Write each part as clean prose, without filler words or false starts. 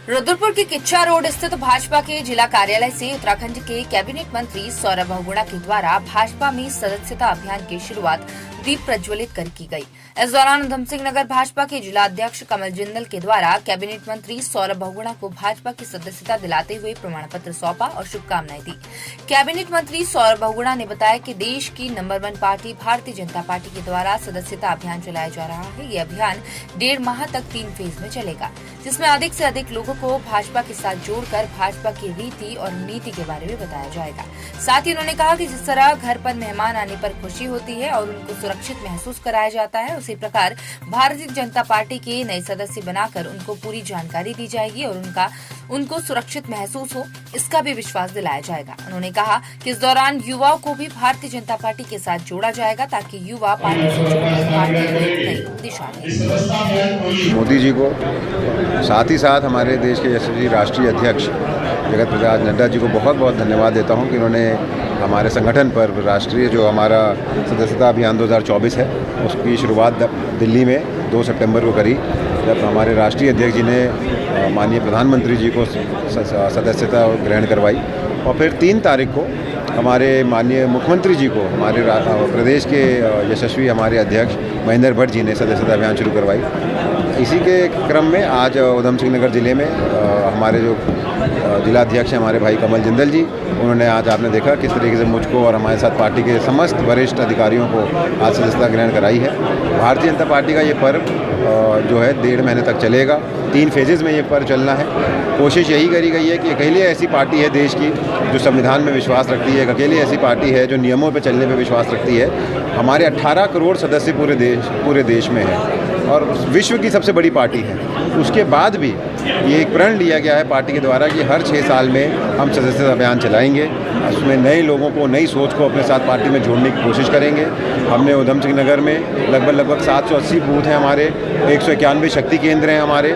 रुद्रपुर के किच्चा रोड स्थित भाजपा के जिला कार्यालय से उत्तराखंड के कैबिनेट मंत्री सौरभ बहुगुणा के द्वारा भाजपा में सदस्यता अभियान की शुरुआत दीप प्रज्वलित कर की गई। इस दौरान उधम सिंह नगर भाजपा के जिला अध्यक्ष कमल जिंदल के द्वारा कैबिनेट मंत्री सौरभ बहुगुणा को भाजपा की सदस्यता दिलाते हुए प्रमाण पत्र सौंपा और शुभकामनाएं दी। कैबिनेट मंत्री सौरभ बहुगुणा ने बताया कि देश की number 1 party Bharatiya Janata party के द्वारा सदस्यता अभियान चलाया जा रहा है। ये अभियान 1.5 माह तक 3 फेज में चलेगा, जिसमें अधिक से अधिक लोगों को भाजपा के साथ जोड़कर भाजपा की रीति और नीति के बारे में बताया जाएगा। साथ ही उन्होंने कहा कि जिस तरह घर पर मेहमान आने पर खुशी होती है और उनको सुरक्षित महसूस कराया जाता है, उसी प्रकार भारतीय जनता पार्टी के नए सदस्य बनाकर उनको पूरी जानकारी दी जाएगी और उनको सुरक्षित महसूस हो, इसका भी विश्वास दिलाया जाएगा। उन्होंने कहा कि इस दौरान युवाओं को भी भारतीय जनता पार्टी के साथ जोड़ा जाएगा ताकि युवा पार्टी से जुड़कर पार्टी को एक नई दिशा दें। मोदी जी को, साथ ही साथ हमारे देश के यशस्वी राष्ट्रीय अध्यक्ष जगत प्रकाश नड्डा जी को बहुत बहुत धन्यवाद देता हूं कि उन्होंने हमारे संगठन पर राष्ट्रीय जो हमारा सदस्यता अभियान 2024 है उसकी शुरुआत दिल्ली में 2 सितंबर को करी, जब हमारे राष्ट्रीय अध्यक्ष जी ने माननीय प्रधानमंत्री जी को सदस्यता ग्रहण करवाई और फिर 3 तारीख को हमारे माननीय मुख्यमंत्री जी को हमारे प्रदेश के यशस्वी हमारे अध्यक्ष महेंद्र भट्ट जी ने सदस्यता अभियान शुरू करवाई। इसी के क्रम में आज उधम सिंह नगर जिले में हमारे जो जिला अध्यक्ष हैं हमारे भाई कमल जिंदल जी, उन्होंने आज आपने देखा किस तरीके से मुझको और हमारे साथ पार्टी के समस्त वरिष्ठ अधिकारियों को आज सदस्यता ग्रहण कराई है। भारतीय जनता पार्टी का ये पर्व जो है 1.5 महीने तक चलेगा। 3 फेजेज़ में ये पर्व चलना है। कोशिश यही करी गई है कि अकेली ऐसी पार्टी है देश की जो संविधान में विश्वास रखती है, अकेली ऐसी पार्टी है जो नियमों पर चलने पर विश्वास रखती है। हमारे 18 करोड़ सदस्य पूरे देश में हैं और विश्व की सबसे बड़ी पार्टी है। उसके बाद भी ये एक प्रण लिया गया है पार्टी के द्वारा कि हर 6 साल में हम सदस्यता अभियान चलाएंगे। उसमें नए लोगों को, नई सोच को अपने साथ पार्टी में जोड़ने की कोशिश करेंगे। हमने उधम सिंह नगर में लगभग 780 बूथ हैं हमारे, 191 शक्ति केंद्र हैं हमारे।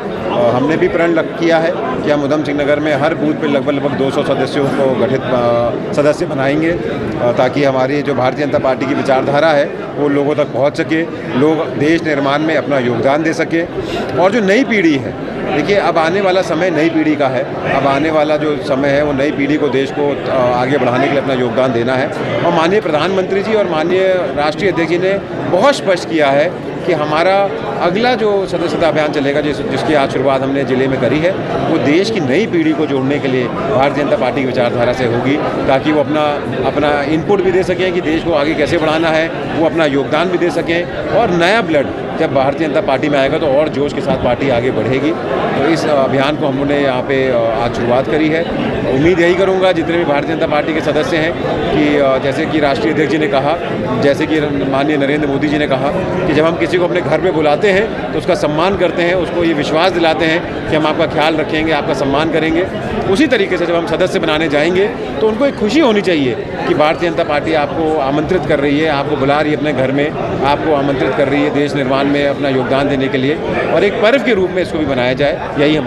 हमने भी प्रण किया है कि हम उधम सिंह नगर में हर बूथ पे लगभग 200 सदस्यों को गठित सदस्य बनाएंगे ताकि हमारी जो भारतीय जनता पार्टी की विचारधारा है वो लोगों तक पहुंच सके, लोग देश निर्माण में अपना योगदान दे सके। और जो नई पीढ़ी है, देखिए अब आने वाला समय नई पीढ़ी का है। अब आने वाला जो समय है वो नई पीढ़ी को, देश को आगे बढ़ाने के लिए अपना योगदान देना है। और माननीय प्रधानमंत्री जी और माननीय राष्ट्रीय अध्यक्ष जी ने बहुत स्पष्ट किया है कि हमारा अगला जो सदस्यता अभियान चलेगा, जिसकी आज शुरुआत हमने जिले में करी है, वो देश की नई पीढ़ी को जोड़ने के लिए भारतीय जनता पार्टी की विचारधारा से होगी ताकि वो अपना इनपुट भी दे सकें कि देश को आगे कैसे बढ़ाना है, वो अपना योगदान भी दे सकें। और नया ब्लड जब भारतीय जनता पार्टी में आएगा तो और जोश के साथ पार्टी आगे बढ़ेगी। तो इस अभियान को हमने यहाँ पे आज शुरुआत करी है। उम्मीद यही करूँगा जितने भी भारतीय जनता पार्टी के सदस्य हैं कि जैसे कि राष्ट्रीय अध्यक्ष जी ने कहा, जैसे कि माननीय नरेंद्र मोदी जी ने कहा कि जब हम किसी को अपने घर पे बुलाते हैं तो उसका सम्मान करते हैं, उसको ये विश्वास दिलाते हैं कि हम आपका ख्याल रखेंगे, आपका सम्मान करेंगे। उसी तरीके से जब हम सदस्य बनाने जाएंगे तो उनको एक खुशी होनी चाहिए कि भारतीय जनता पार्टी आपको आमंत्रित कर रही है, आपको बुला रही है अपने घर में, आपको आमंत्रित कर रही है देश निर्माण में अपना योगदान देने के लिए, और एक पर्व के रूप में इसको भी बनाया जाए। यही हम